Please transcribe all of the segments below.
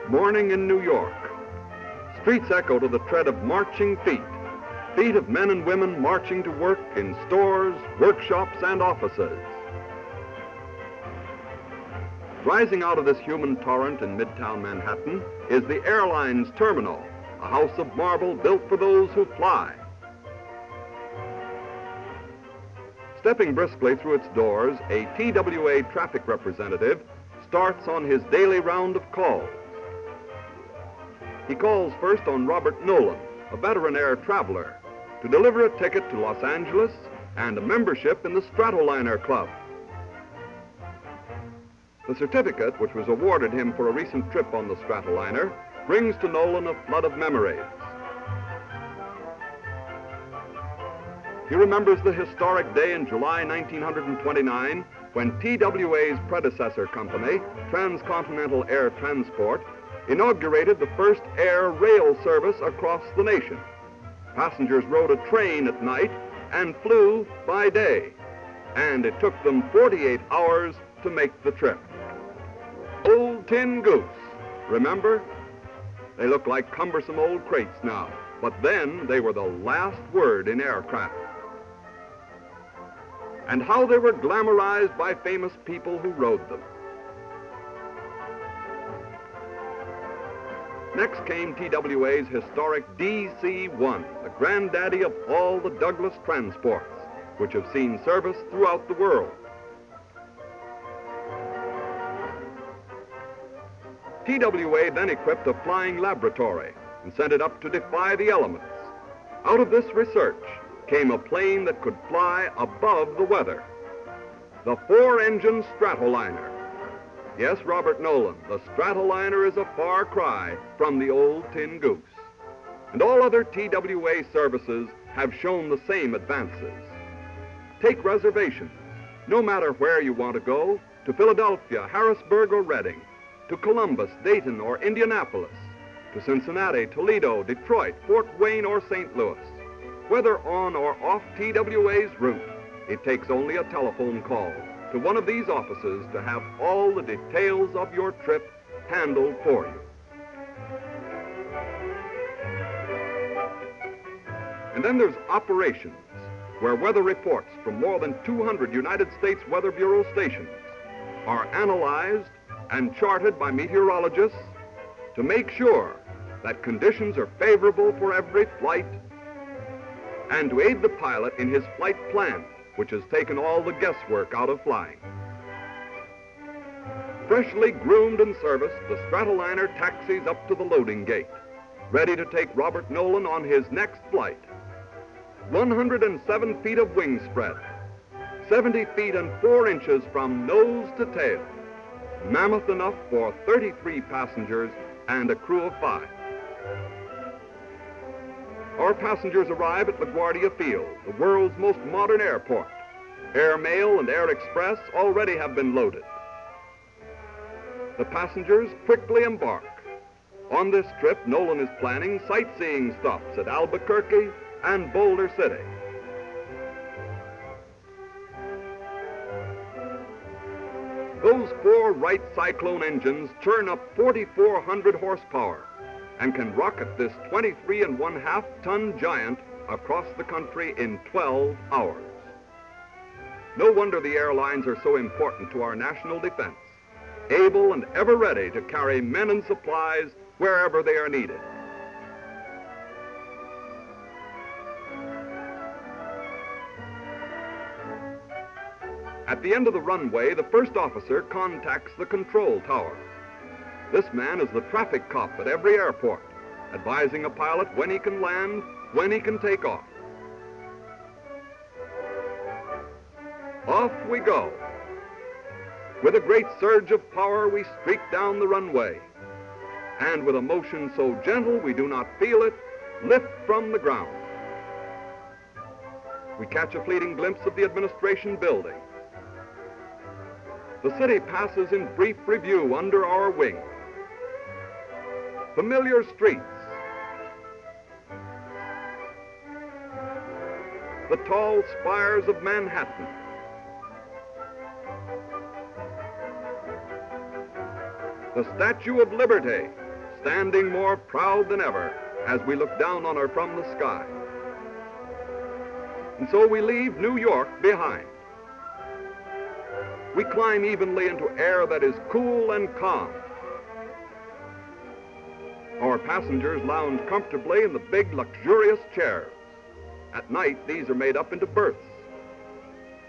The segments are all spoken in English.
morning in New York. Streets echo to the tread of marching feet, feet of men and women marching to work in stores, workshops, and offices. Rising out of this human torrent in Midtown Manhattan is the airline's terminal, a house of marble built for those who fly. Stepping briskly through its doors, a TWA traffic representative starts on his daily round of calls. He calls first on Robert Nolan, a veteran air traveler, to deliver a ticket to Los Angeles and a membership in the Stratoliner Club. The certificate, which was awarded him for a recent trip on the Stratoliner, brings to Nolan a flood of memories. He remembers the historic day in July 1929 when TWA's predecessor company, Transcontinental Air Transport, inaugurated the first air rail service across the nation. Passengers rode a train at night and flew by day, and it took them 48 hours to make the trip. Old Tin Goose, remember? They look like cumbersome old crates now, but then they were the last word in aircraft. And how they were glamorized by famous people who rode them. Next came TWA's historic DC-1, the granddaddy of all the Douglas transports, which have seen service throughout the world. TWA then equipped a flying laboratory and sent it up to defy the elements. Out of this research came a plane that could fly above the weather. The four-engine Stratoliner. Yes, Robert Nolan, the Stratoliner is a far cry from the old Tin Goose. And all other TWA services have shown the same advances. Take reservations, no matter where you want to go, to Philadelphia, Harrisburg, or Reading, to Columbus, Dayton, or Indianapolis, to Cincinnati, Toledo, Detroit, Fort Wayne, or St. Louis. Whether on or off TWA's route, it takes only a telephone call to one of these offices to have all the details of your trip handled for you. And then there's operations, where weather reports from more than 200 United States Weather Bureau stations are analyzed and charted by meteorologists to make sure that conditions are favorable for every flight, and to aid the pilot in his flight plan, which has taken all the guesswork out of flying. Freshly groomed and serviced, the Stratoliner taxis up to the loading gate, ready to take Robert Nolan on his next flight. 107 feet of wing spread, 70 feet and 4 inches from nose to tail. Mammoth enough for 33 passengers and a crew of 5. Our passengers arrive at LaGuardia Field, the world's most modern airport. Air Mail and Air Express already have been loaded. The passengers quickly embark. On this trip, Nolan is planning sightseeing stops at Albuquerque and Boulder City. Those 4 Wright Cyclone engines churn up 4,400 horsepower and can rocket this 23.5-ton giant across the country in 12 hours. No wonder the airlines are so important to our national defense, able and ever ready to carry men and supplies wherever they are needed. At the end of the runway, the first officer contacts the control tower. This man is the traffic cop at every airport, advising a pilot when he can land, when he can take off. Off we go. With a great surge of power, we streak down the runway, and with a motion so gentle we do not feel it, lift from the ground. We catch a fleeting glimpse of the administration building. The city passes in brief review under our wing. Familiar streets, the tall spires of Manhattan, the Statue of Liberty, standing more proud than ever as we look down on her from the sky. And so we leave New York behind. We climb evenly into air that is cool and calm. Our passengers lounge comfortably in the big, luxurious chairs. At night, these are made up into berths.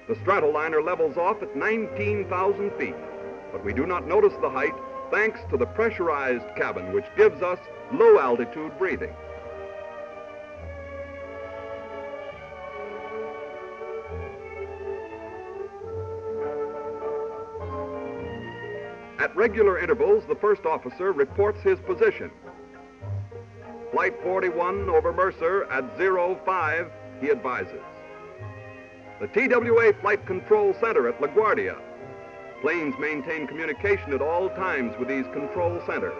The Stratoliner levels off at 19,000 feet, but we do not notice the height thanks to the pressurized cabin, which gives us low-altitude breathing. At regular intervals, the first officer reports his position. Flight 41 over Mercer at 05, he advises. The TWA Flight Control Center at LaGuardia. Planes maintain communication at all times with these control centers,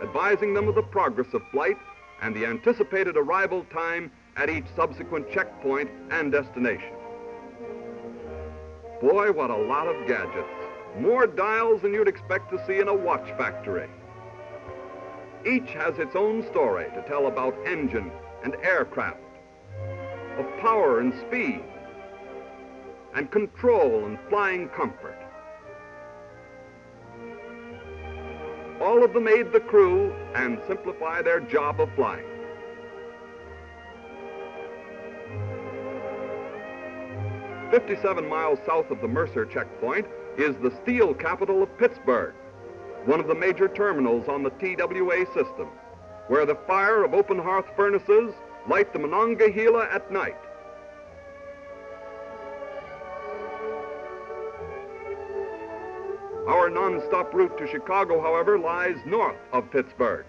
advising them of the progress of flight and the anticipated arrival time at each subsequent checkpoint and destination. Boy, what a lot of gadgets. More dials than you'd expect to see in a watch factory. Each has its own story to tell about engine and aircraft, of power and speed, and control and flying comfort. All of them aid the crew and simplify their job of flying. "57 miles south of the Mercer checkpoint is the steel capital of Pittsburgh, one of the major terminals on the TWA system, where the fire of open hearth furnaces light the Monongahela at night. Our non-stop route to Chicago, however, lies north of Pittsburgh.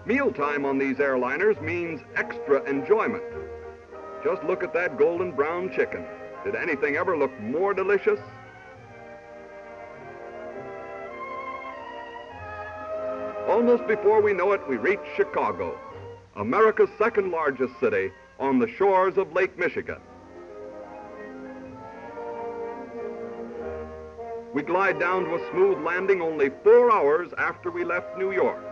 Mealtime on these airliners means extra enjoyment. Just look at that golden brown chicken. Did anything ever look more delicious? Almost before we know it, we reach Chicago, America's second largest city on the shores of Lake Michigan. We glide down to a smooth landing only 4 hours after we left New York.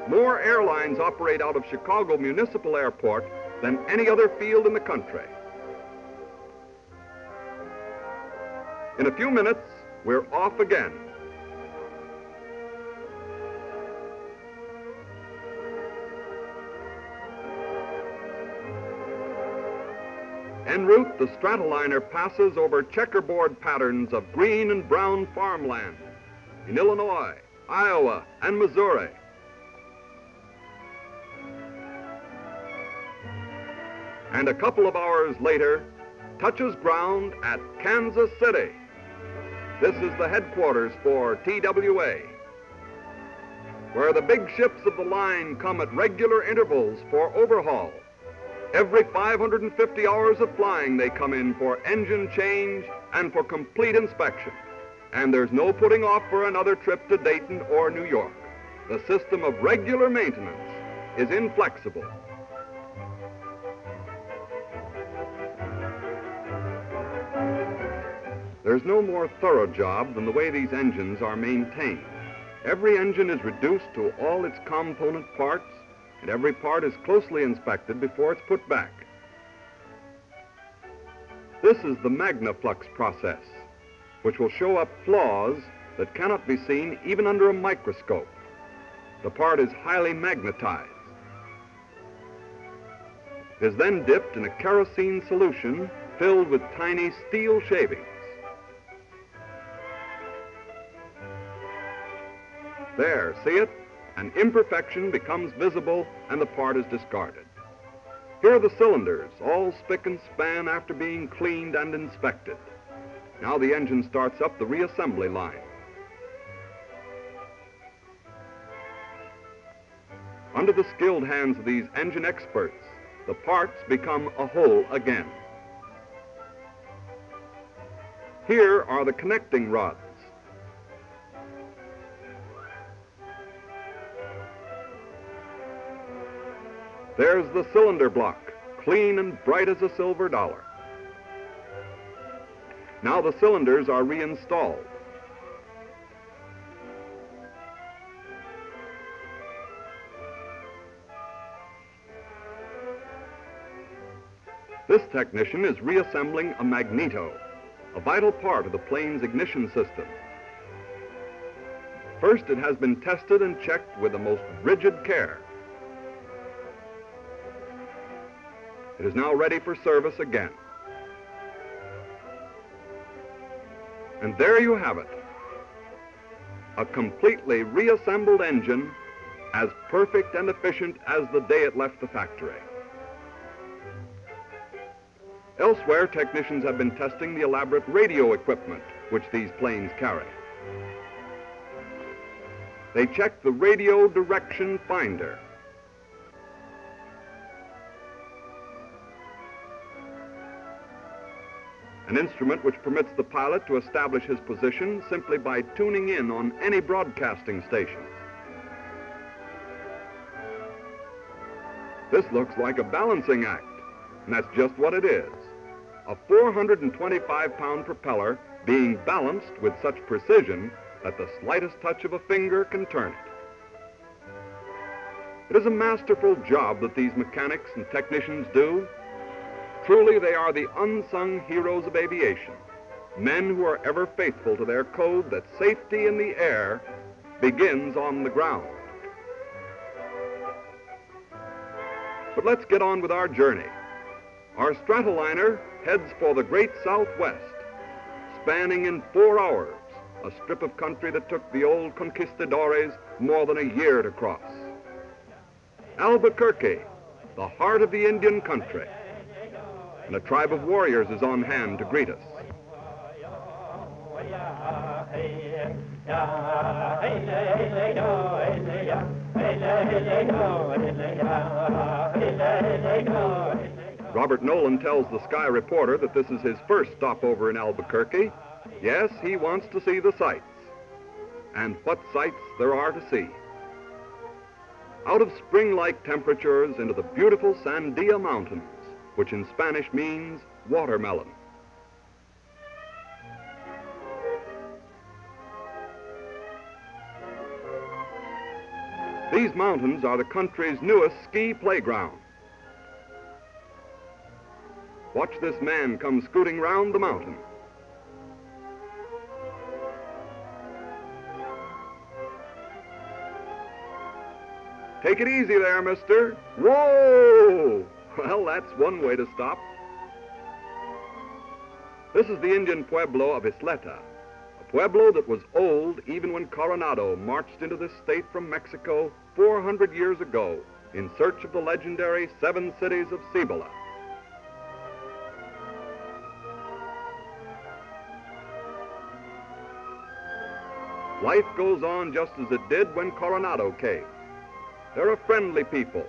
More airlines operate out of Chicago Municipal Airport than any other field in the country. In a few minutes, we're off again. En route, the Stratoliner passes over checkerboard patterns of green and brown farmland in Illinois, Iowa, and Missouri. And a couple of hours later, touches ground at Kansas City. This is the headquarters for TWA, where the big ships of the line come at regular intervals for overhaul. Every 550 hours of flying, they come in for engine change and for complete inspection. And there's no putting off for another trip to Dayton or New York. The system of regular maintenance is inflexible. There's no more thorough job than the way these engines are maintained. Every engine is reduced to all its component parts, and every part is closely inspected before it's put back. This is the Magnaflux process, which will show up flaws that cannot be seen even under a microscope. The part is highly magnetized. It is then dipped in a kerosene solution filled with tiny steel shavings. There, see it? An imperfection becomes visible and the part is discarded. Here are the cylinders, all spick and span after being cleaned and inspected. Now the engine starts up the reassembly line. Under the skilled hands of these engine experts, the parts become a whole again. Here are the connecting rods. There's the cylinder block, clean and bright as a silver dollar. Now the cylinders are reinstalled. This technician is reassembling a magneto, a vital part of the plane's ignition system. First, it has been tested and checked with the most rigid care. It is now ready for service again. And there you have it, a completely reassembled engine, as perfect and efficient as the day it left the factory. Elsewhere, technicians have been testing the elaborate radio equipment which these planes carry. They check the radio direction finder. An instrument which permits the pilot to establish his position simply by tuning in on any broadcasting station. This looks like a balancing act, and that's just what it is. A 425-pound propeller being balanced with such precision that the slightest touch of a finger can turn it. It is a masterful job that these mechanics and technicians do. Truly, they are the unsung heroes of aviation, men who are ever faithful to their code that safety in the air begins on the ground. But let's get on with our journey. Our Stratoliner heads for the great Southwest, spanning in 4 hours a strip of country that took the old conquistadores more than a year to cross. Albuquerque, the heart of the Indian country, and a tribe of warriors is on hand to greet us. Robert Nolan tells the Sky Reporter that this is his first stopover in Albuquerque. Yes, he wants to see the sights. And what sights there are to see. Out of spring-like temperatures into the beautiful Sandia Mountains, which in Spanish means watermelon. These mountains are the country's newest ski playground. Watch this man come scooting round the mountain. Take it easy there, mister. Whoa! Well, that's one way to stop. This is the Indian pueblo of Isleta, a pueblo that was old even when Coronado marched into this state from Mexico 400 years ago in search of the legendary 7 cities of Cibola. Life goes on just as it did when Coronado came. They're a friendly people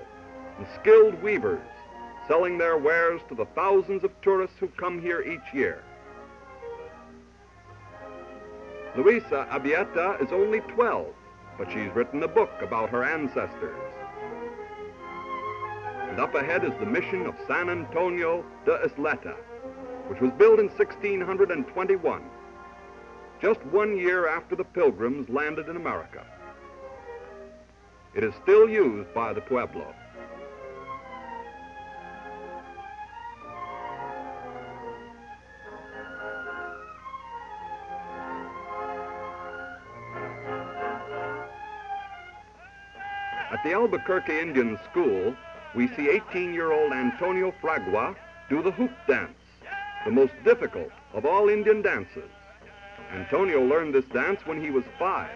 and skilled weavers, selling their wares to the thousands of tourists who come here each year. Luisa Abieta is only 12, but she's written a book about her ancestors. And up ahead is the mission of San Antonio de Isleta, which was built in 1621, just 1 year after the Pilgrims landed in America. It is still used by the pueblo. At the Albuquerque Indian School, we see 18-year-old Antonio Fragua do the hoop dance, the most difficult of all Indian dances. Antonio learned this dance when he was 5.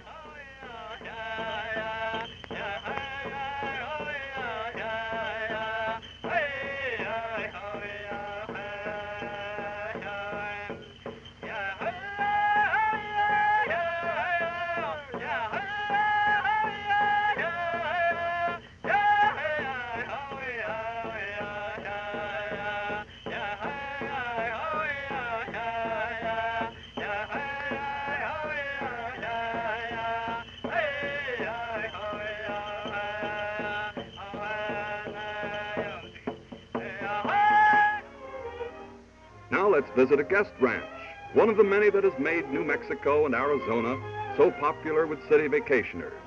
Now let's visit a guest ranch, one of the many that has made New Mexico and Arizona so popular with city vacationers.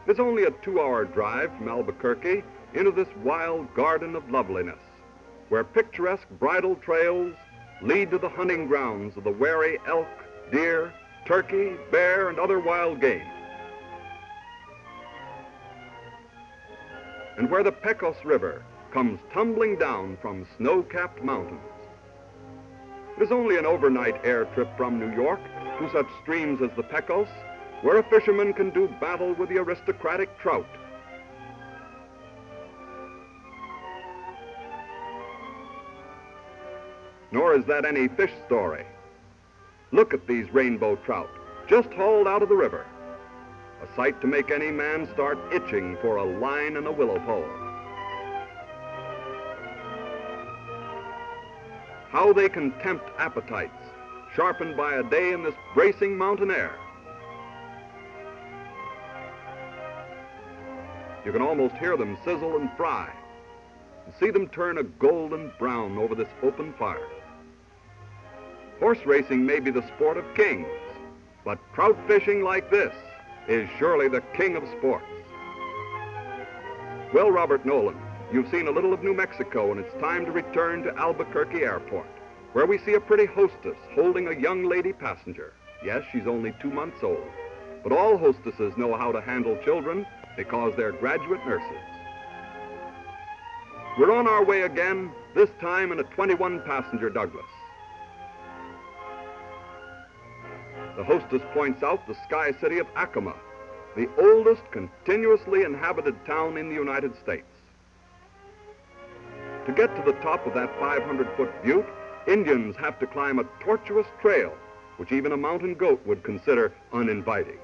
It's only a 2-hour drive from Albuquerque into this wild garden of loveliness. where picturesque bridle trails lead to the hunting grounds of the wary elk, deer, turkey, bear, and other wild game. And where the Pecos River comes tumbling down from snow-capped mountains. It is only an overnight air trip from New York to such streams as the Pecos, where a fisherman can do battle with the aristocratic trout. Nor is that any fish story. Look at these rainbow trout, just hauled out of the river. A sight to make any man start itching for a line and a willow pole. How they can tempt appetites, sharpened by a day in this bracing mountain air. You can almost hear them sizzle and fry, and see them turn a golden brown over this open fire. Horse racing may be the sport of kings, but trout fishing like this is surely the king of sports. Well, Robert Nolan, you've seen a little of New Mexico, and it's time to return to Albuquerque Airport, where we see a pretty hostess holding a young lady passenger. Yes, she's only 2 months old, but all hostesses know how to handle children because they're graduate nurses. We're on our way again, this time in a 21-passenger Douglas. The hostess points out the sky city of Acoma, the oldest continuously inhabited town in the United States. To get to the top of that 500-foot butte, Indians have to climb a tortuous trail, which even a mountain goat would consider uninviting.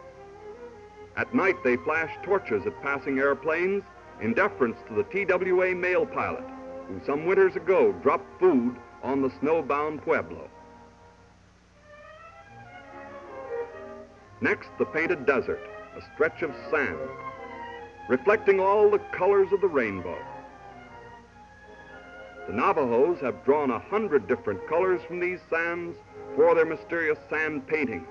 At night, they flash torches at passing airplanes in deference to the TWA mail pilot, who some winters ago dropped food on the snowbound Pueblo. Next, the painted desert, a stretch of sand, reflecting all the colors of the rainbow. The Navajos have drawn 100 different colors from these sands for their mysterious sand paintings.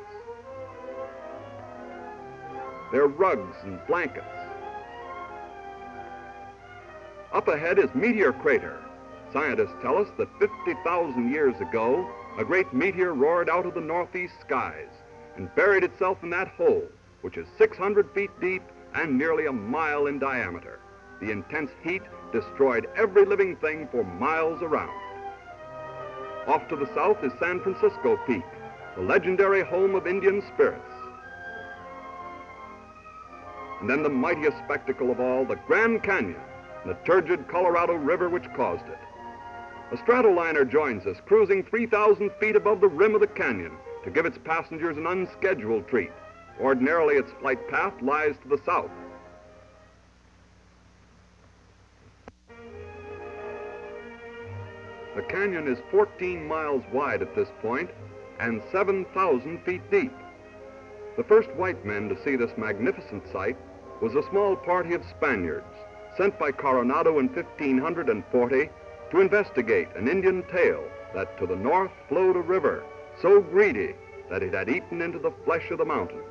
Their rugs and blankets. Up ahead is Meteor Crater. Scientists tell us that 50,000 years ago, a great meteor roared out of the northeast skies and buried itself in that hole, which is 600 feet deep and nearly a mile in diameter. The intense heat destroyed every living thing for miles around. Off to the south is San Francisco Peak, the legendary home of Indian spirits. And then the mightiest spectacle of all, the Grand Canyon, and the turgid Colorado River which caused it. A stratoliner joins us, cruising 3,000 feet above the rim of the canyon to give its passengers an unscheduled treat. Ordinarily, its flight path lies to the south. The canyon is 14 miles wide at this point and 7,000 feet deep. The first white men to see this magnificent sight was a small party of Spaniards sent by Coronado in 1540 to investigate an Indian tale that to the north flowed a river so greedy that it had eaten into the flesh of the mountains.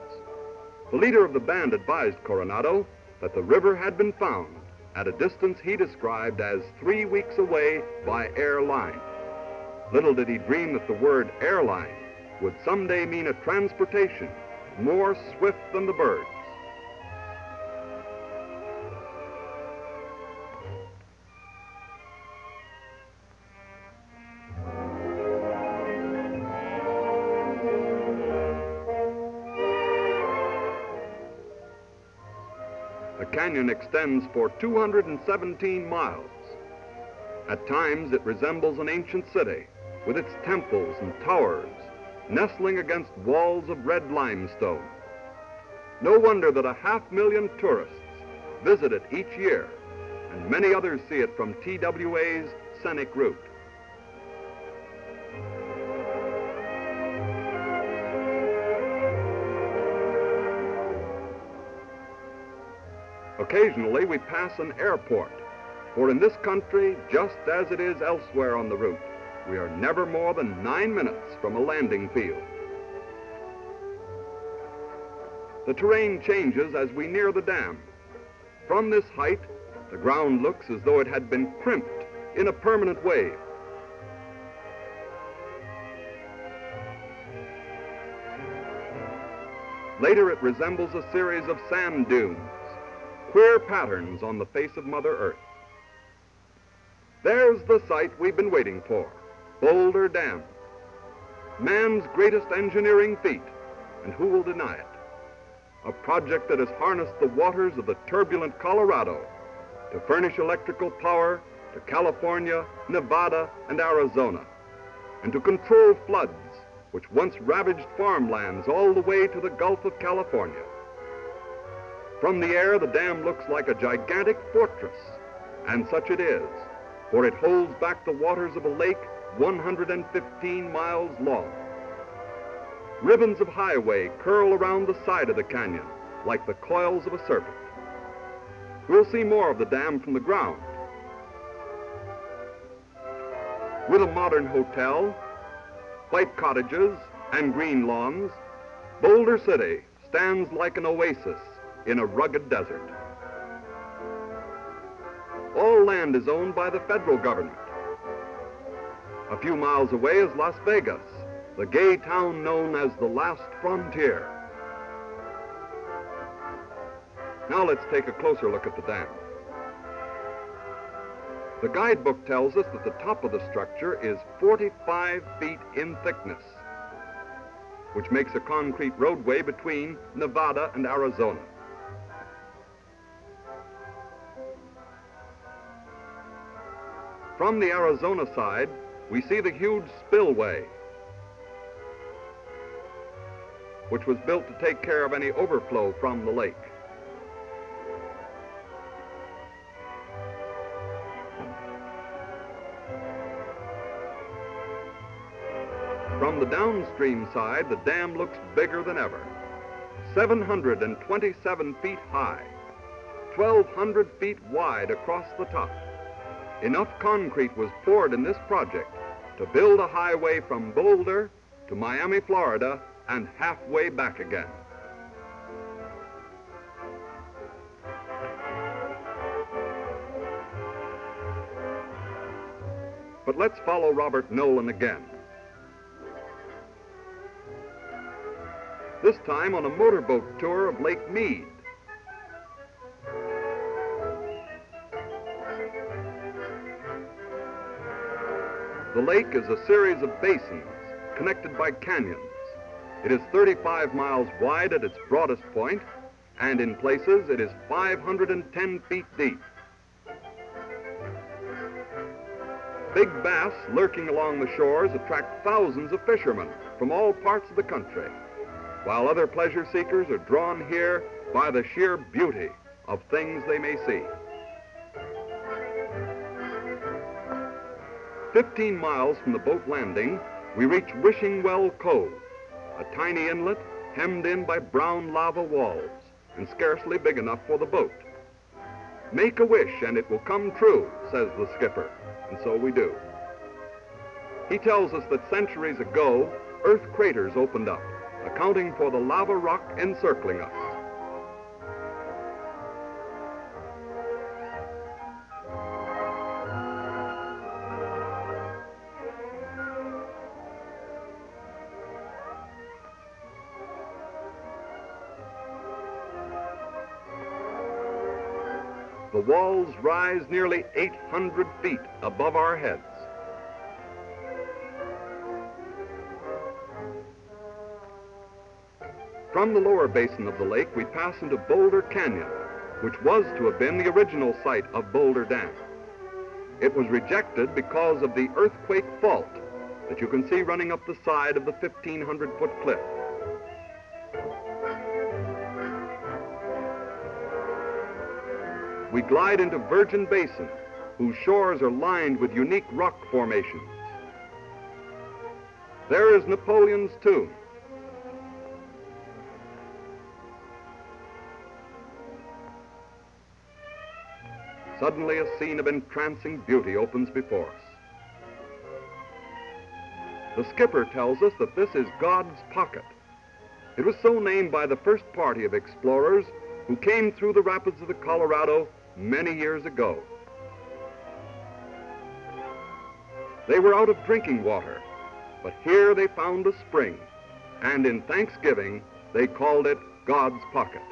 The leader of the band advised Coronado that the river had been found at a distance he described as 3 weeks away by airline. Little did he dream that the word airline would someday mean a transportation more swift than the birds. The canyon extends for 217 miles. At times, it resembles an ancient city with its temples and towers nestling against walls of red limestone. No wonder that 500,000 tourists visit it each year, and many others see it from TWA's scenic route. Occasionally, we pass an airport, for in this country, just as it is elsewhere on the route, we are never more than 9 minutes from a landing field. The terrain changes as we near the dam. From this height, the ground looks as though it had been crimped in a permanent wave. Later, it resembles a series of sand dunes, queer patterns on the face of Mother Earth. There's the sight we've been waiting for, Boulder Dam. Man's greatest engineering feat, and who will deny it? A project that has harnessed the waters of the turbulent Colorado to furnish electrical power to California, Nevada, and Arizona, and to control floods which once ravaged farmlands all the way to the Gulf of California. From the air, the dam looks like a gigantic fortress, and such it is, for it holds back the waters of a lake 115 miles long. Ribbons of highway curl around the side of the canyon like the coils of a serpent. We'll see more of the dam from the ground. With a modern hotel, white cottages, and green lawns, Boulder City stands like an oasis in a rugged desert. All land is owned by the federal government. A few miles away is Las Vegas, the gay town known as the last frontier. Now let's take a closer look at the dam. The guidebook tells us that the top of the structure is 45 feet in thickness, which makes a concrete roadway between Nevada and Arizona. From the Arizona side, we see the huge spillway, which was built to take care of any overflow from the lake. From the downstream side, the dam looks bigger than ever. 727 feet high, 1,200 feet wide across the top. Enough concrete was poured in this project to build a highway from Boulder to Miami, Florida, and halfway back again. But let's follow Robert Nolan again. This time on a motorboat tour of Lake Mead. The lake is a series of basins connected by canyons. It is 35 miles wide at its broadest point, and in places it is 510 feet deep. Big bass lurking along the shores attract thousands of fishermen from all parts of the country, while other pleasure seekers are drawn here by the sheer beauty of things they may see. 15 miles from the boat landing, we reach Wishing Well Cove, a tiny inlet hemmed in by brown lava walls and scarcely big enough for the boat. Make a wish and it will come true, says the skipper, and so we do. He tells us that centuries ago, earth craters opened up, accounting for the lava rock encircling us. The walls rise nearly 800 feet above our heads. From the lower basin of the lake, we pass into Boulder Canyon, which was to have been the original site of Boulder Dam. It was rejected because of the earthquake fault that you can see running up the side of the 1,500-foot cliff. We glide into Virgin Basin, whose shores are lined with unique rock formations. There is Napoleon's tomb. Suddenly, a scene of entrancing beauty opens before us. The skipper tells us that this is God's Pocket. It was so named by the first party of explorers who came through the rapids of the Colorado many years ago. They were out of drinking water, but here they found a spring, and in thanksgiving, they called it God's Pocket.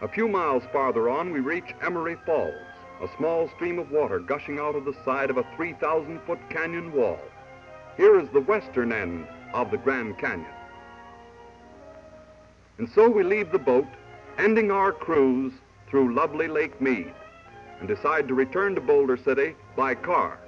A few miles farther on, we reach Emery Falls, a small stream of water gushing out of the side of a 3,000-foot canyon wall. Here is the western end of the Grand Canyon. And so we leave the boat, ending our cruise through lovely Lake Mead, and decide to return to Boulder City by car.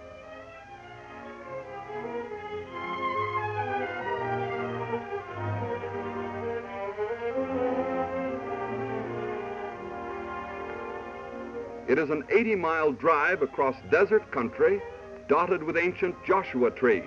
It is an 80-mile drive across desert country dotted with ancient Joshua trees.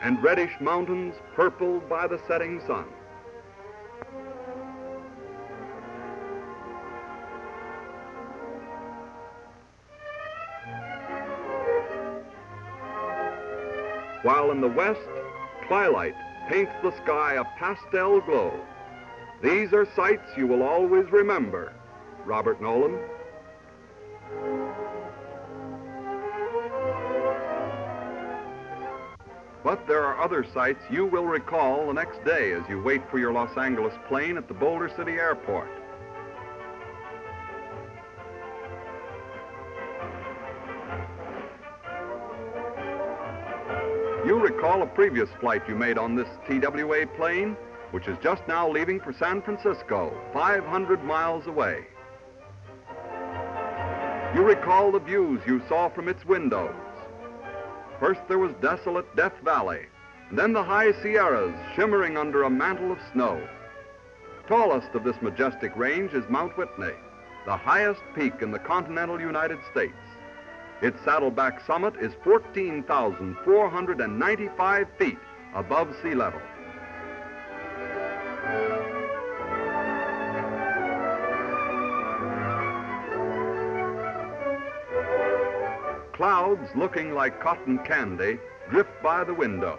And reddish mountains purpled by the setting sun. While in the west, twilight paints the sky a pastel glow. These are sights you will always remember, Robert Nolan. But there are other sights you will recall the next day as you wait for your Los Angeles plane at the Boulder City Airport. You recall a previous flight you made on this TWA plane, which is just now leaving for San Francisco, 500 miles away. You recall the views you saw from its windows. First there was desolate Death Valley, and then the high Sierras shimmering under a mantle of snow. Tallest of this majestic range is Mount Whitney, the highest peak in the continental United States. Its saddleback summit is 14,495 feet above sea level. Clouds looking like cotton candy drift by the window.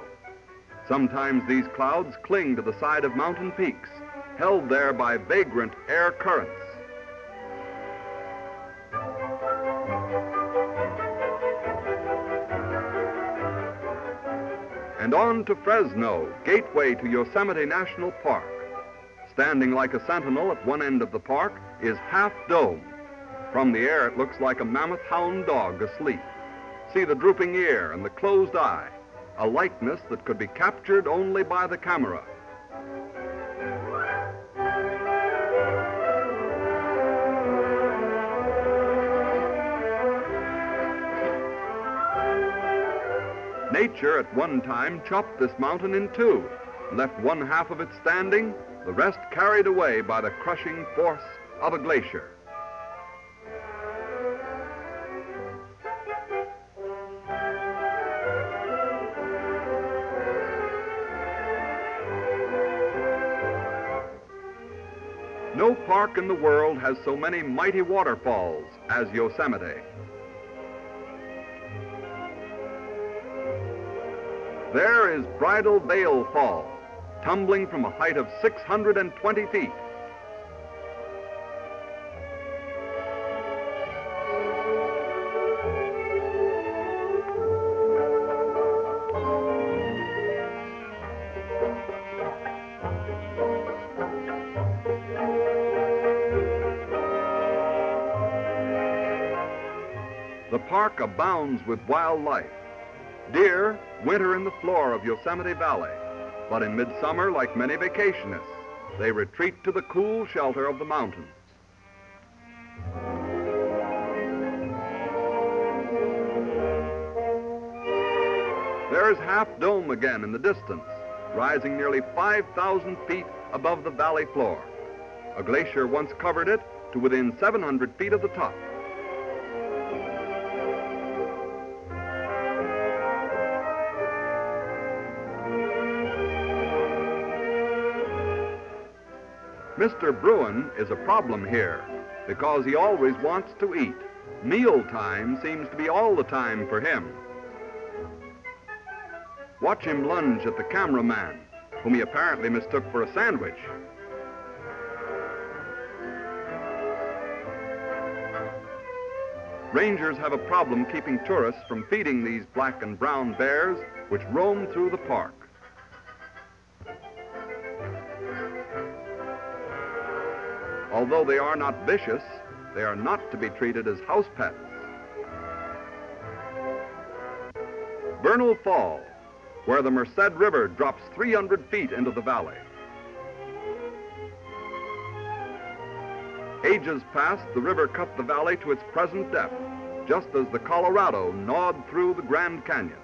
Sometimes these clouds cling to the side of mountain peaks, held there by vagrant air currents. And on to Fresno, gateway to Yosemite National Park. Standing like a sentinel at one end of the park is Half Dome. From the air, it looks like a mammoth hound dog asleep. See the drooping ear and the closed eye, a likeness that could be captured only by the camera. Nature at one time chopped this mountain in two, left one half of it standing, the rest carried away by the crushing force of a glacier. No park in the world has so many mighty waterfalls as Yosemite. There is Bridal Veil Fall, tumbling from a height of 620 feet. The park abounds with wildlife. Deer winter in the floor of Yosemite Valley, but in midsummer, like many vacationists, they retreat to the cool shelter of the mountains. There's Half Dome again in the distance, rising nearly 5,000 feet above the valley floor. A glacier once covered it to within 700 feet of the top. Mr. Bruin is a problem here because he always wants to eat. Mealtime seems to be all the time for him. Watch him lunge at the cameraman, whom he apparently mistook for a sandwich. Rangers have a problem keeping tourists from feeding these black and brown bears which roam through the park. Although they are not vicious, they are not to be treated as house pets. Vernal Fall, where the Merced River drops 300 feet into the valley. Ages past, the river cut the valley to its present depth, just as the Colorado gnawed through the Grand Canyon.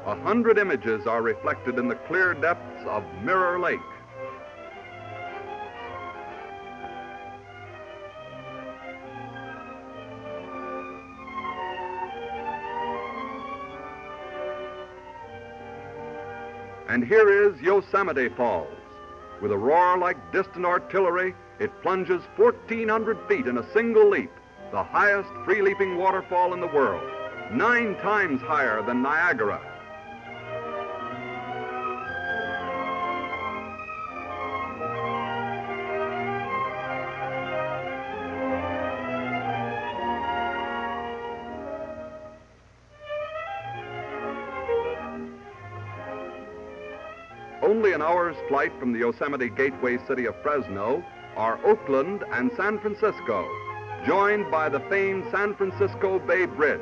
A 100 images are reflected in the clear depths of Mirror Lake. And here is Yosemite Falls. With a roar like distant artillery, it plunges 1,400 feet in a single leap, the highest free-leaping waterfall in the world, 9 times higher than Niagara. Only an hour's flight from the Yosemite gateway city of Fresno are Oakland and San Francisco, joined by the famed San Francisco Bay Bridge.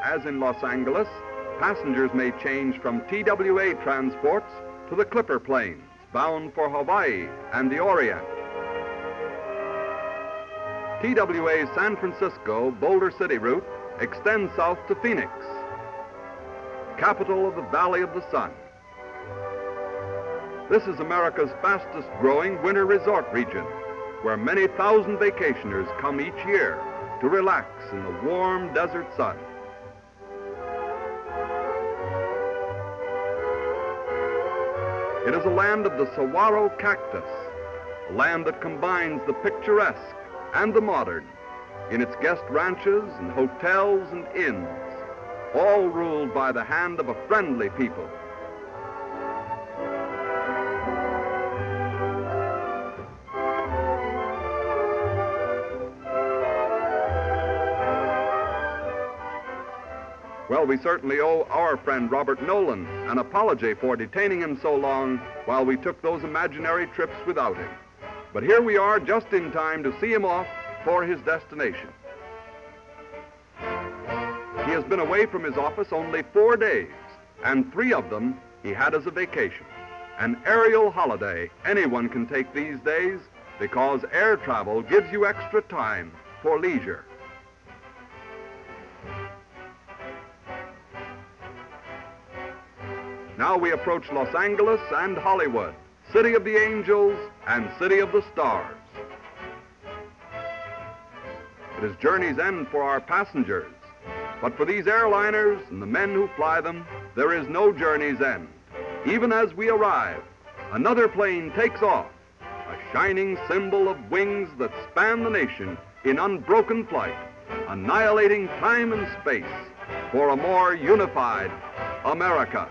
As in Los Angeles, passengers may change from TWA transports to the Clipper planes, bound for Hawaii and the Orient. TWA's San Francisco Boulder City route extends south to Phoenix, capital of the Valley of the Sun. This is America's fastest growing winter resort region, where many thousand vacationers come each year to relax in the warm desert sun. It is a land of the saguaro cactus, a land that combines the picturesque and the modern in its guest ranches and hotels and inns, all ruled by the hand of a friendly people. Well, we certainly owe our friend Robert Nolan an apology for detaining him so long while we took those imaginary trips without him. But here we are just in time to see him off for his destination. He has been away from his office only 4 days, and 3 of them he had as a vacation. An aerial holiday anyone can take these days because air travel gives you extra time for leisure. Now we approach Los Angeles and Hollywood, City of the Angels and City of the Stars. It is journey's end for our passengers, but for these airliners and the men who fly them, there is no journey's end. Even as we arrive, another plane takes off, a shining symbol of wings that span the nation in unbroken flight, annihilating time and space for a more unified America.